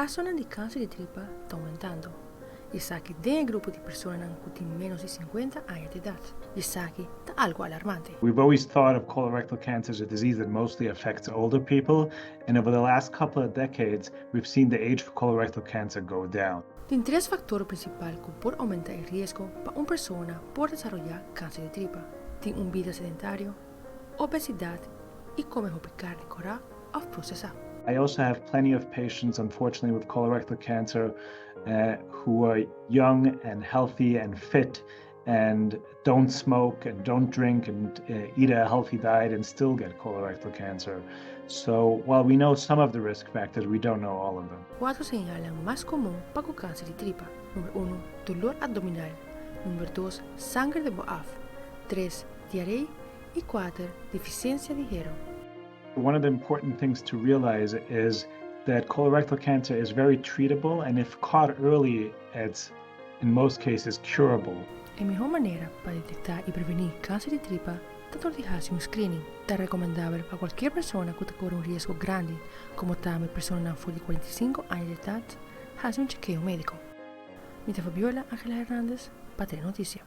caosnan de câncer de tripa está aumentando. E isso aqui tem grupo de pessoas que têm menos de 50 anos de idade. E isso aqui está algo alarmante. We've always thought of colorectal cancer as a disease that mostly affects older people, and over the last couple of decades, we've seen the age for colorectal cancer go down. Tem três fatores principais que podem aumentar o risco para uma pessoa por desenvolver câncer de tripa. Tem vida sedentária, obesidade e comer roupa carne cora ou processar. I also have plenty of patients, unfortunately, with colorectal cancer who are young and healthy and fit and don't smoke and don't drink and eat a healthy diet and still get colorectal cancer. So while we know some of the risk factors, we don't know all of them. 4 senjalanan mais comuns para o câncer de tripa. Número 1, dolor abdominal. Número 2, sangre de boaf. 3, diarreia. E 4, deficiência de hierro. One of the important things to realize is that colorectal cancer is very treatable, and if caught early, it's in most cases curable. A melhor maneira para detectar e prevenir câncer de tripa é realizar um screening. É recomendável para qualquer pessoa que tenha riesgo grande, como também pessoas de 45 anos de idade, fazer chequeo médico. Mi Fabiola Angela Hernandez, para ter notícia.